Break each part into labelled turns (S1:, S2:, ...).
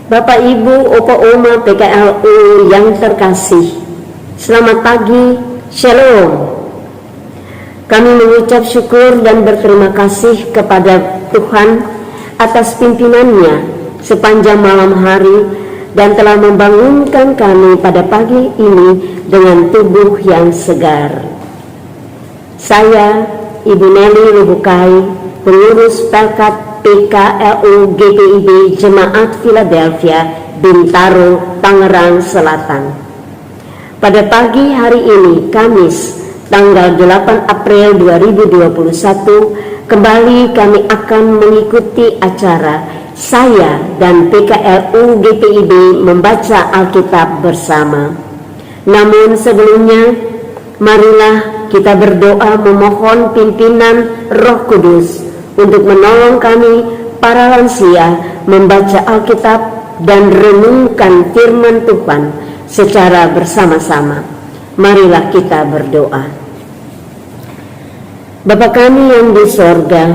S1: Bapak, Ibu, Opa, Oma, PKLU yang terkasih, selamat pagi, Shalom. Kami mengucap syukur dan berterima kasih kepada Tuhan atas pimpinannya sepanjang malam hari dan telah membangunkan kami pada pagi ini dengan tubuh yang segar. Saya, Ibu Nelly Lubukai, pengurus Pelkat PKLU GPIB Jemaat Philadelphia, Bintaro, Tangerang Selatan. Pada pagi hari ini, Kamis, tanggal 8 April 2021, kembali kami akan mengikuti acara saya dan PKLU GPIB membaca Alkitab bersama. Namun sebelumnya, marilah kita berdoa memohon pimpinan Roh Kudus untuk menolong kami para lansia membaca Alkitab dan renungkan firman Tuhan secara bersama-sama. Marilah kita berdoa. Bapa kami yang di sorga,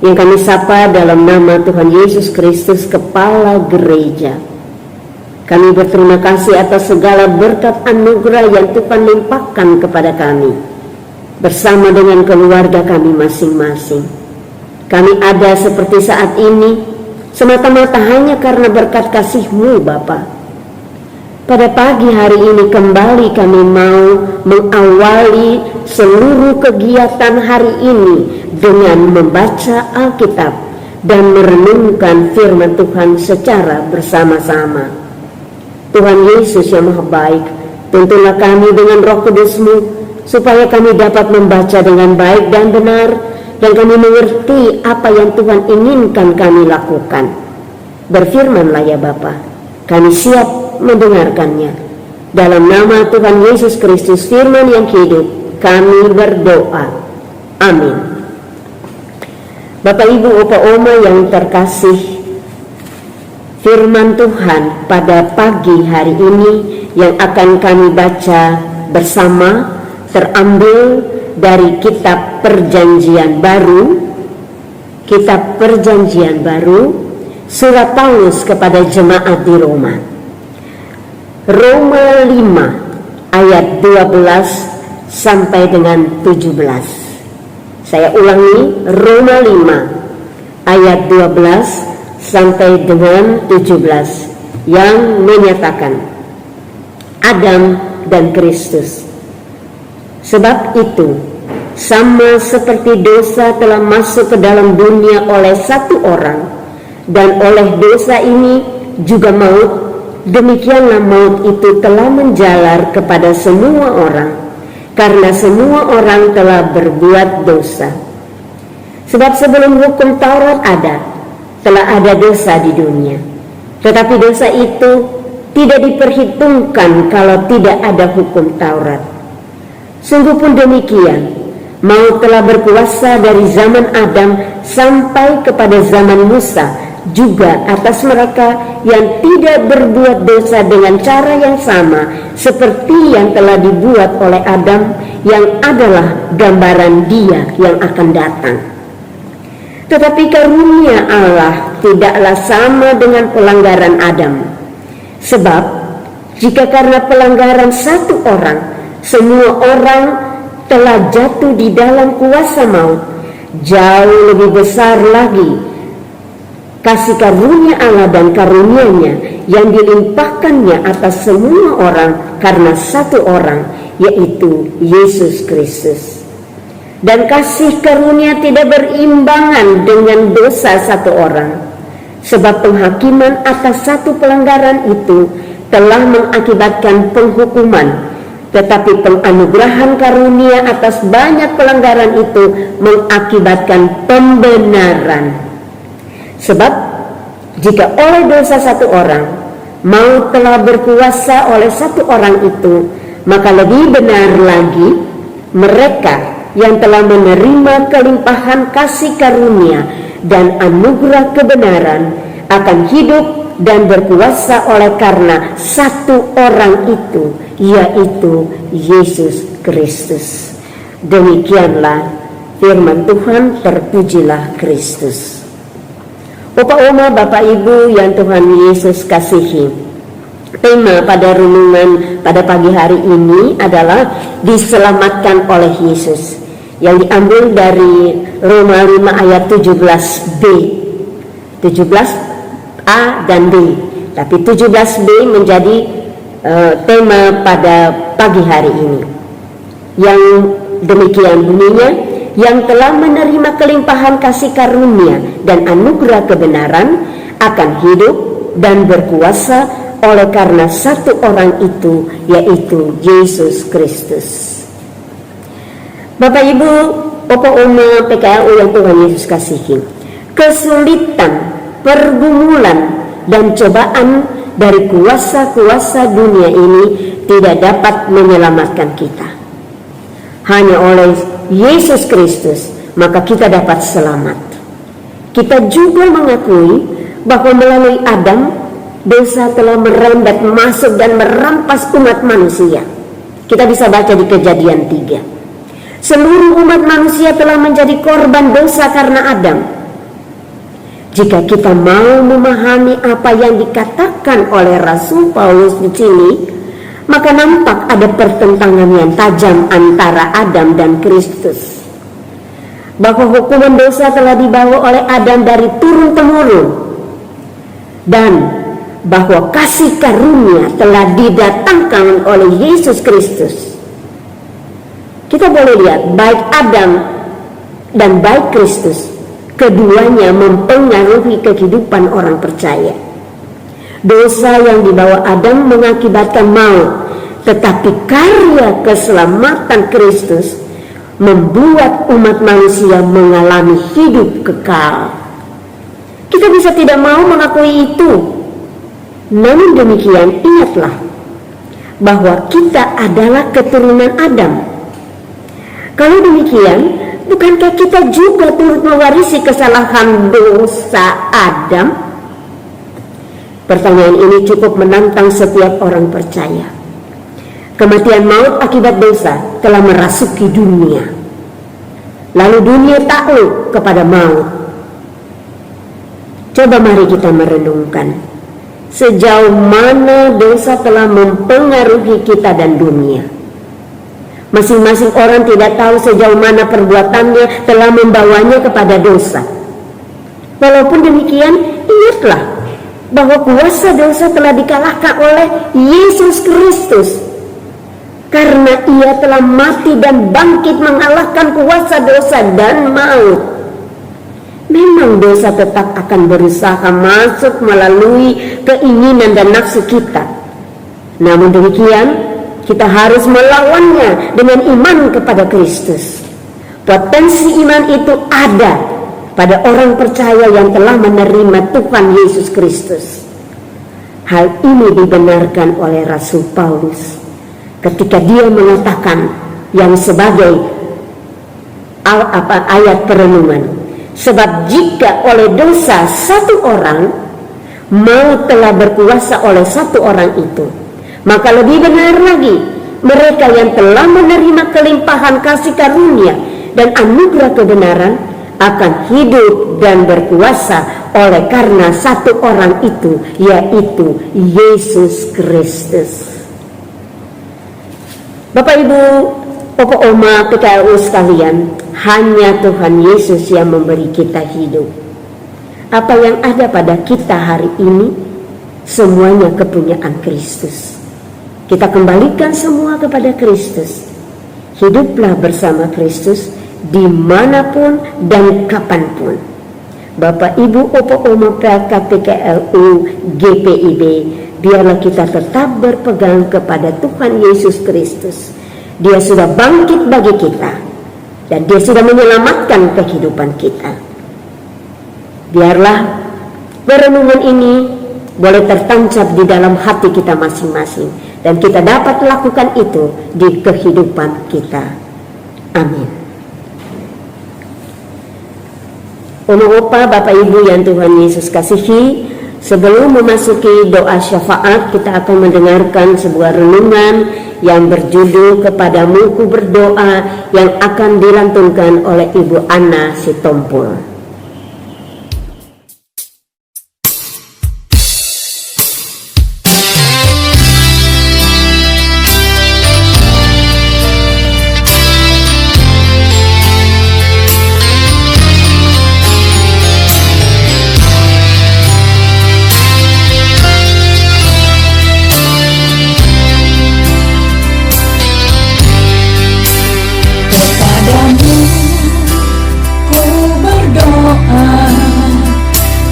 S1: yang kami sapa dalam nama Tuhan Yesus Kristus, Kepala Gereja, kami berterima kasih atas segala berkat anugerah yang Tuhan limpahkan kepada kami bersama dengan keluarga kami masing-masing. Kami ada seperti saat ini semata-mata hanya karena berkat kasih-Mu, Bapa. Pada pagi hari ini kembali kami mau mengawali seluruh kegiatan hari ini dengan membaca Alkitab dan merenungkan firman Tuhan secara bersama-sama. Tuhan Yesus yang Maha Baik, tuntunlah kami dengan Roh Kudus-Mu supaya kami dapat membaca dengan baik dan benar, dan kami mengerti apa yang Tuhan inginkan kami lakukan. Berfirmanlah ya Bapa, kami siap mendengarkannya. Dalam nama Tuhan Yesus Kristus, firman yang hidup, kami berdoa. Amin. Bapak, Ibu, Opa, Oma yang terkasih, firman Tuhan pada pagi hari ini yang akan kami baca bersama terambil dari kitab Perjanjian Baru, surat Paulus kepada jemaat di Roma. Roma 5 ayat 12 sampai dengan 17. Saya ulangi, Roma 5 ayat 12 sampai dengan 17 yang menyatakan Adam dan Kristus. Sebab itu, sama seperti dosa telah masuk ke dalam dunia oleh satu orang, dan oleh dosa ini juga maut, demikianlah maut itu telah menjalar kepada semua orang, karena semua orang telah berbuat dosa. Sebab sebelum hukum Taurat telah ada dosa di dunia. Tetapi dosa itu tidak diperhitungkan kalau tidak ada hukum Taurat. Sungguh pun demikian, maut telah berkuasa dari zaman Adam sampai kepada zaman Musa, juga atas mereka yang tidak berbuat dosa dengan cara yang sama seperti yang telah dibuat oleh Adam, yang adalah gambaran Dia yang akan datang. Tetapi karunia Allah tidaklah sama dengan pelanggaran Adam. Sebab jika karena pelanggaran satu orang semua orang telah jatuh di dalam kuasa maut, jauh lebih besar lagi kasih karunia Allah dan karunia-Nya yang dilimpahkannya atas semua orang karena satu orang, yaitu Yesus Kristus. Dan kasih karunia tidak berimbangan dengan dosa satu orang, sebab penghakiman atas satu pelanggaran itu telah mengakibatkan penghukuman, tetapi penganugerahan karunia atas banyak pelanggaran itu mengakibatkan pembenaran. Sebab jika oleh dosa satu orang maut telah berkuasa oleh satu orang itu, maka lebih benar lagi mereka yang telah menerima kelimpahan kasih karunia dan anugerah kebenaran akan hidup dan berkuasa oleh karena satu orang itu, yaitu Yesus Kristus. Demikianlah firman Tuhan, terpujilah Kristus. Bapak, Oma, Bapak, Ibu yang Tuhan Yesus kasihi, tema pada renungan pada pagi hari ini adalah diselamatkan oleh Yesus, yang diambil dari Roma 5 ayat 17b, 17a dan b. Tapi 17b menjadi tema pada pagi hari ini, yang demikian bunyinya: yang telah menerima kelimpahan kasih karunia dan anugerah kebenaran akan hidup dan berkuasa oleh karena satu orang itu, yaitu Yesus Kristus. Bapak, Ibu, Bapak, Oma, PKLU yang Tuhan Yesus kasihi, kesulitan, pergumulan, dan cobaan dari kuasa-kuasa dunia ini tidak dapat menyelamatkan kita. Hanya oleh Yesus Kristus maka kita dapat selamat. Kita juga mengakui bahwa melalui Adam dosa telah merembet masuk dan merampas umat manusia. Kita bisa baca di Kejadian 3. Seluruh umat manusia telah menjadi korban dosa karena Adam. Jika kita mau memahami apa yang dikatakan oleh Rasul Paulus di sini, maka nampak ada pertentangan yang tajam antara Adam dan Kristus. Bahwa hukuman dosa telah dibawa oleh Adam dari turun-temurun, dan bahwa kasih karunia telah didatangkan oleh Yesus Kristus. Kita boleh lihat baik Adam dan baik Kristus, keduanya mempengaruhi kehidupan orang percaya. Dosa yang dibawa Adam mengakibatkan maut, tetapi karya keselamatan Kristus membuat umat manusia mengalami hidup kekal. Kita bisa tidak mau mengakui itu, namun demikian ingatlah bahwa kita adalah keturunan Adam. Kalau demikian, bukankah kita juga turut mewarisi kesalahan dosa Adam? Pertanyaan ini cukup menantang setiap orang percaya. Kematian maut akibat dosa telah merasuki dunia. Lalu dunia takluk kepada maut. Coba mari kita merenungkan sejauh mana dosa telah mempengaruhi kita dan dunia. Masing-masing orang tidak tahu sejauh mana perbuatannya telah membawanya kepada dosa. Walaupun demikian, ingatlah bahwa kuasa dosa telah dikalahkan oleh Yesus Kristus, karena Ia telah mati dan bangkit mengalahkan kuasa dosa dan maut. Memang dosa tetap akan berusaha masuk melalui keinginan dan nafsu kita. Namun demikian, kita harus melawannya dengan iman kepada Kristus. Potensi iman itu ada pada orang percaya yang telah menerima Tuhan Yesus Kristus. Hal ini dibenarkan oleh Rasul Paulus ketika dia mengatakan yang sebagai ayat perenungan. Sebab jika oleh dosa satu orang, maut telah berkuasa oleh satu orang itu, maka lebih benar lagi mereka yang telah menerima kelimpahan kasih karunia dan anugerah kebenaran akan hidup dan berkuasa oleh karena satu orang itu, yaitu Yesus Kristus. Bapak Ibu, Opo Oma PKLU sekalian, hanya Tuhan Yesus yang memberi kita hidup. Apa yang ada pada kita hari ini, semuanya kepunyaan Kristus. Kita kembalikan semua kepada Kristus. Hiduplah bersama Kristus dimanapun dan kapanpun. Bapak Ibu Opo Oma PKLU GPIB, biarlah kita tetap berpegang kepada Tuhan Yesus Kristus. Dia sudah bangkit bagi kita, dan dia sudah menyelamatkan kehidupan kita. Biarlah perenungan ini boleh tertancap di dalam hati kita masing-masing, dan kita dapat lakukan itu di kehidupan kita. Amin. Oma Opa, Bapak Ibu yang Tuhan Yesus kasihi, sebelum memasuki doa syafaat, kita akan mendengarkan sebuah renungan yang berjudul Kepadamu Ku Berdoa, yang akan dilantunkan oleh Ibu Ana Sitompul.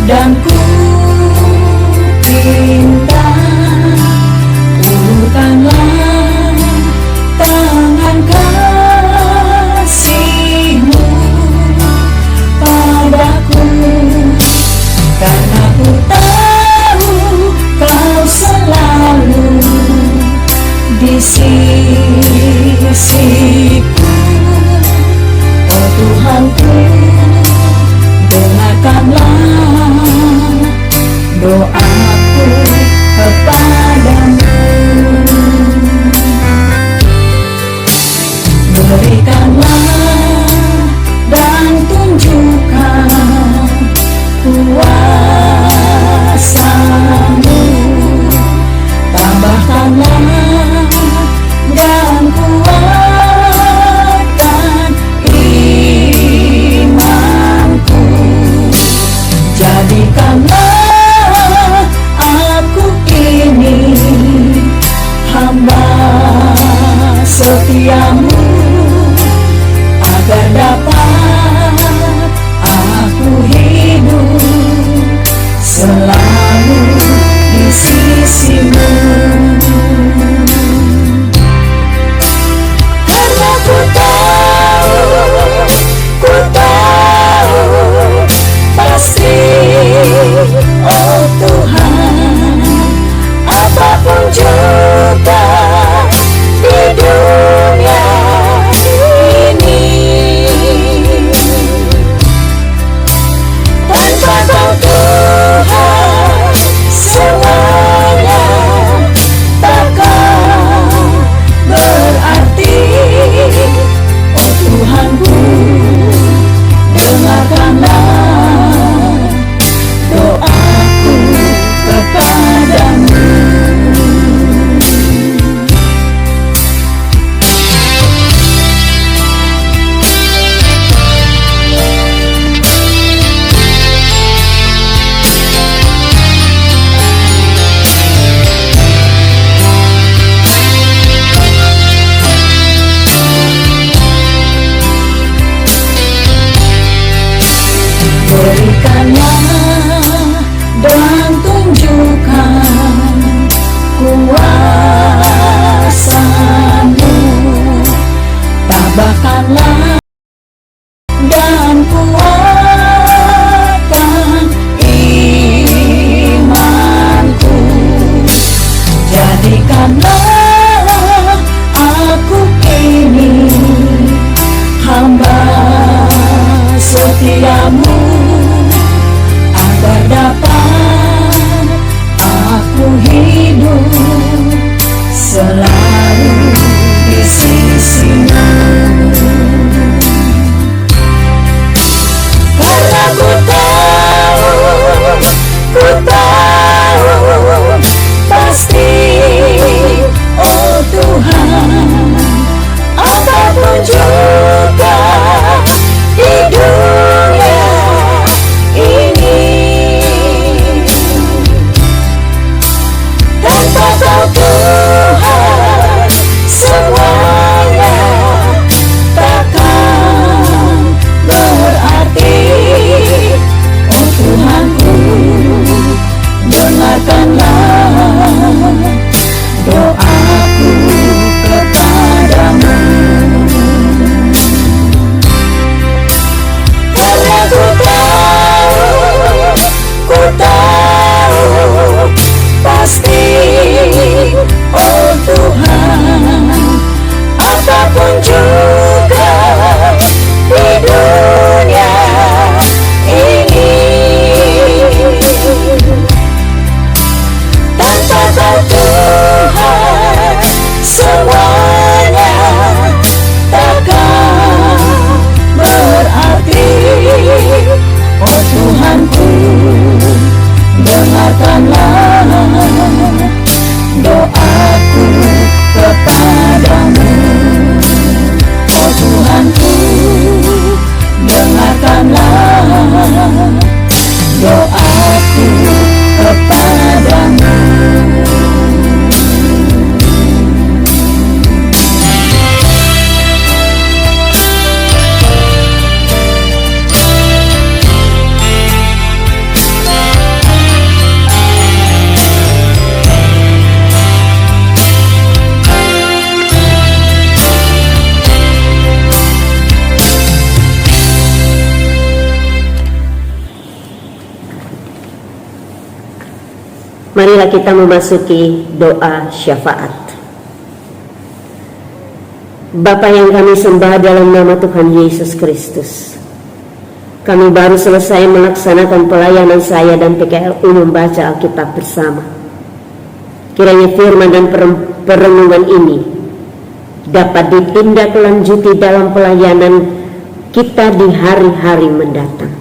S2: Dan ku minta, ulurkanlah tangan kasih-Mu padaku, karena ku tahu Kau selalu di sisiku. Oh Tuhanku, dengarkanlah doaku kepadamu. Berikanlah dan tunjukkan kuasa-Mu, tambahkanlah dan kuatkan imanku. Jadikanlah aku ini hamba setiamu, agar dapat aku hidup selalu di sisi-Mu. Karena ku tahu pasti, oh Tuhan, apapun juga di dunia ini, tanpa Kau Tuhan, semuanya takkan berarti. Oh Tuhanku, dengarkanlah doaku kepadamu. Dengarkanlah aku ini, hamba setiamu, agar dapat aku hidup selalu di sisimu. Karena ku tahu pasti, oh Tuhan, apapun juga di dunia ini, tanpa Kau Tuhan semuanya takkan berarti. Oh Tuhanku, dengarkanlah doaku kepadamu. Karena ku tahu pasti, oh Tuhan, apapun juga di dunia ini, tanpa Kau Tuhan semuanya takkan berarti. Oh Tuhanku, dengarkanlah doaku kepadamu. Oh Tuhanku, dengarkanlah doaku kepadamu.
S1: Marilah kita memasuki doa syafaat. Bapa yang kami sembah dalam nama Tuhan Yesus Kristus, kami baru selesai melaksanakan pelayanan saya dan PKLU membaca Alkitab bersama. Kiranya firman dan perenungan ini dapat ditindaklanjuti dalam pelayanan kita di hari-hari mendatang.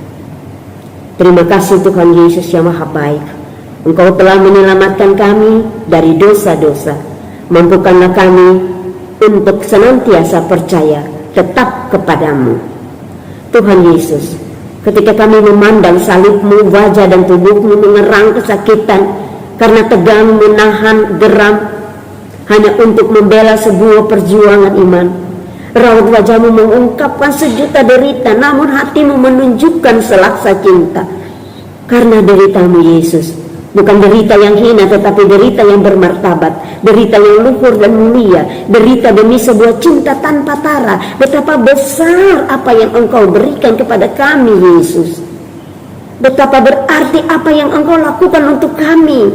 S1: Terima kasih Tuhan Yesus yang Maha Baik. Engkau telah menyelamatkan kami dari dosa-dosa. Mampukanlah kami untuk senantiasa percaya tetap kepadamu. Tuhan Yesus, ketika kami memandang salib-Mu, wajah dan tubuh-Mu mengerang kesakitan karena tegang menahan geram hanya untuk membela sebuah perjuangan iman. Raut wajah-Mu mengungkapkan sejuta derita, namun hati-Mu menunjukkan selaksa cinta. Karena derita-Mu Yesus, bukan derita yang hina, tetapi derita yang bermartabat, derita yang luhur dan mulia, derita demi sebuah cinta tanpa tara. Betapa besar apa yang Engkau berikan kepada kami, Yesus. Betapa berarti apa yang Engkau lakukan untuk kami.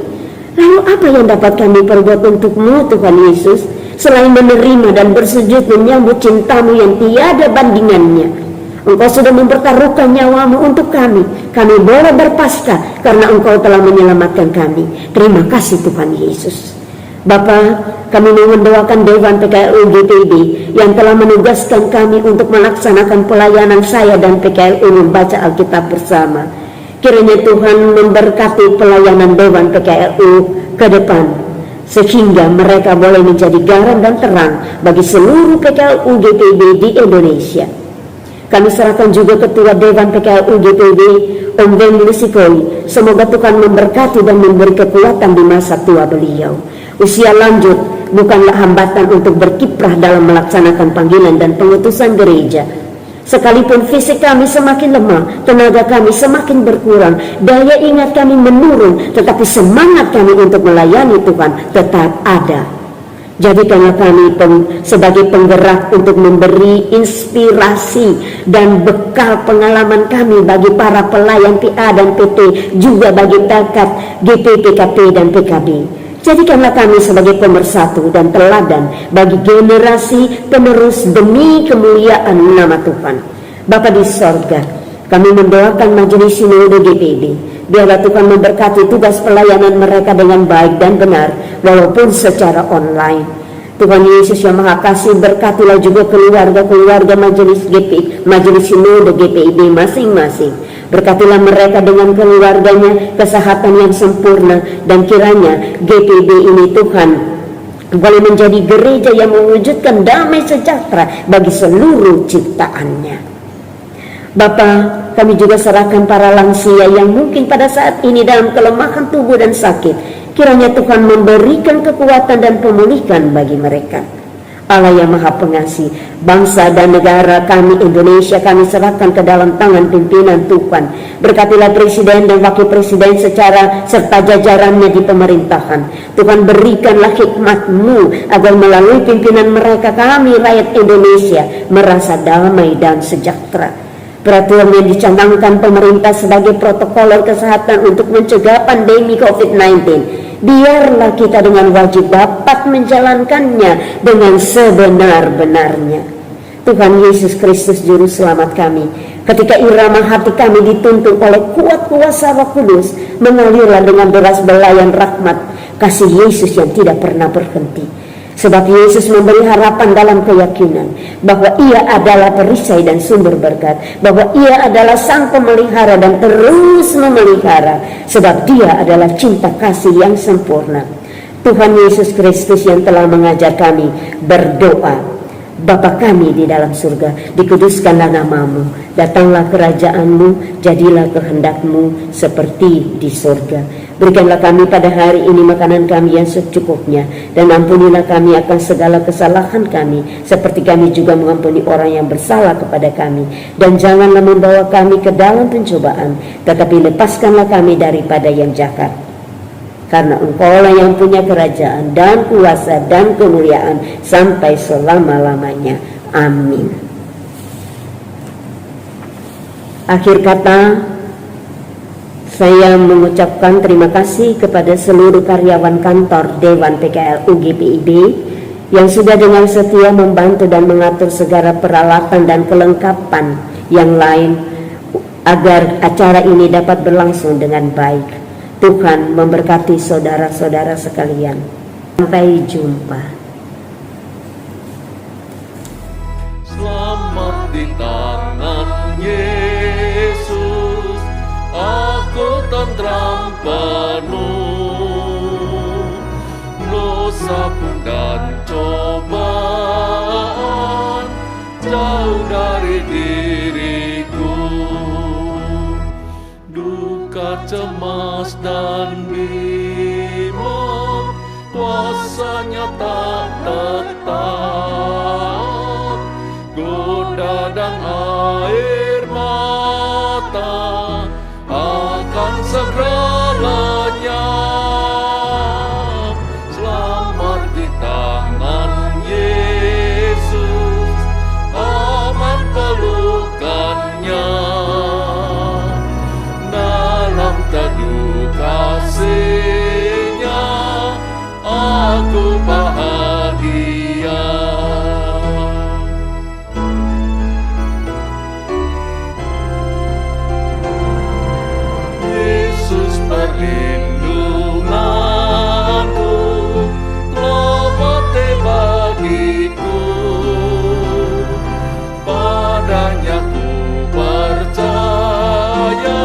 S1: Lalu apa yang dapat kami perbuat untuk-Mu, Tuhan Yesus, selain menerima dan bersujud menyambut cinta-Mu yang tiada bandingannya? Engkau sudah mempertaruhkan nyawa-Mu untuk kami. Kami boleh berpasrah karena Engkau telah menyelamatkan kami. Terima kasih Tuhan Yesus. Bapa, kami mau mendoakan Dewan PKLU GPIB yang telah menugaskan kami untuk melaksanakan pelayanan saya dan PKLU membaca Alkitab bersama. Kiranya Tuhan memberkati pelayanan Dewan PKLU ke depan, sehingga mereka boleh menjadi garam dan terang bagi seluruh PKLU GPIB di Indonesia. Kami serahkan juga Ketua Dewan PKLU GPIB, Om Ben Lusikoi. Semoga Tuhan memberkati dan memberi kekuatan di masa tua beliau. Usia lanjut bukanlah hambatan untuk berkiprah dalam melaksanakan panggilan dan pengutusan gereja. Sekalipun fisik kami semakin lemah, tenaga kami semakin berkurang, daya ingat kami menurun, tetapi semangat kami untuk melayani Tuhan tetap ada. Jadikanlah kami sebagai penggerak untuk memberi inspirasi dan bekal pengalaman kami bagi para pelayan PA dan PT, juga bagi takat GP, PKP, dan PKB. Jadikanlah kami sebagai pemersatu dan teladan bagi generasi penerus demi kemuliaan nama Tuhan. Bapa di sorga, kami mendoakan Majelis Sinode GPIB. Biarlah Tuhan memberkati tugas pelayanan mereka dengan baik dan benar, walaupun secara online. Tuhan Yesus yang Maha Kasih, berkatilah juga keluarga-keluarga Majelis Sinode GPIB masing-masing. Berkatilah mereka dengan keluarganya, kesehatan yang sempurna, dan kiranya GPIB ini Tuhan boleh menjadi gereja yang mewujudkan damai sejahtera bagi seluruh ciptaannya. Bapa, kami juga serahkan para lansia yang mungkin pada saat ini dalam kelemahan tubuh dan sakit. Kiranya Tuhan memberikan kekuatan dan pemulihan bagi mereka. Allah yang Maha Pengasih, bangsa dan negara kami Indonesia kami serahkan ke dalam tangan pimpinan Tuhan. Berkatilah Presiden dan Wakil Presiden serta jajarannya di pemerintahan. Tuhan berikanlah hikmat-Mu agar melalui pimpinan mereka kami rakyat Indonesia merasa damai dan sejahtera. Peraturan yang dicanangkan pemerintah sebagai protokoler kesehatan untuk mencegah pandemi COVID-19, biarlah kita dengan wajib dapat menjalankannya dengan sebenar-benarnya. Tuhan Yesus Kristus Juru Selamat kami, ketika irama hati kami dituntun oleh kuat kuasa Roh Kudus, mengalirlah dengan deras belayan rahmat kasih Yesus yang tidak pernah berhenti. Sebab Yesus memberi harapan dalam keyakinan bahwa Ia adalah perisai dan sumber berkat, bahwa Ia adalah Sang Pemelihara dan terus memelihara, sebab Dia adalah cinta kasih yang sempurna. Tuhan Yesus Kristus yang telah mengajar kami berdoa, Bapa kami di dalam surga, dikuduskanlah nama-Mu, datanglah kerajaan-Mu, jadilah kehendak-Mu seperti di surga. Berikanlah kami pada hari ini makanan kami yang secukupnya, dan ampunilah kami akan segala kesalahan kami, seperti kami juga mengampuni orang yang bersalah kepada kami. Dan janganlah membawa kami ke dalam pencobaan, tetapi lepaskanlah kami daripada yang jahat. Karena Engkaulah yang punya kerajaan dan kuasa dan kemuliaan sampai selama-lamanya. Amin. Akhir kata, saya mengucapkan terima kasih kepada seluruh karyawan kantor Dewan PKL GPIB yang sudah dengan setia membantu dan mengatur segala peralatan dan kelengkapan yang lain agar acara ini dapat berlangsung dengan baik. Tuhan memberkati saudara-saudara sekalian. Sampai jumpa.
S3: Selamat di tangan Yesus, aku tentram penuh. Dosa pun dan cobaan jauh dari diriku. Duka, cemas dan bimbang, kuasanya tak tetap. Goda dan air mata akan segera lenyap. Selamat di tangan Yesus, aman pelukannya. Dalam teduh kasih-Nya aku bahagia. Yesus perlindunganku, lopate bagiku. Padanya ku percaya,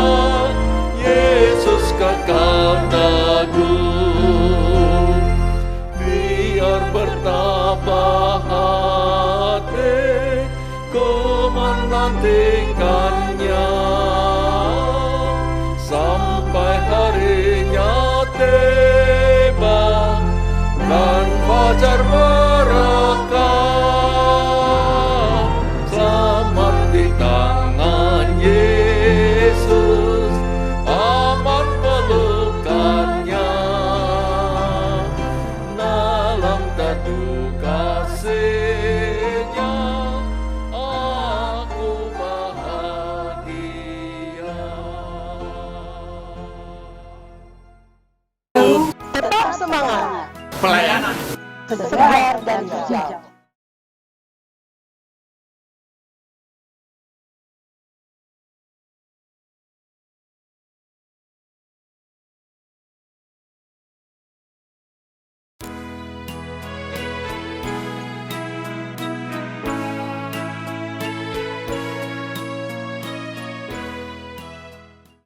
S3: Yesus kekal teguh. Biar bertambah hati ku menantikannya, sampai harinya tiba dan fajar berkah. Selamat di tangan Yesus, aman pelukannya. Dalam teduh kasih-Nya aku bahagia.
S4: segar dan hijau.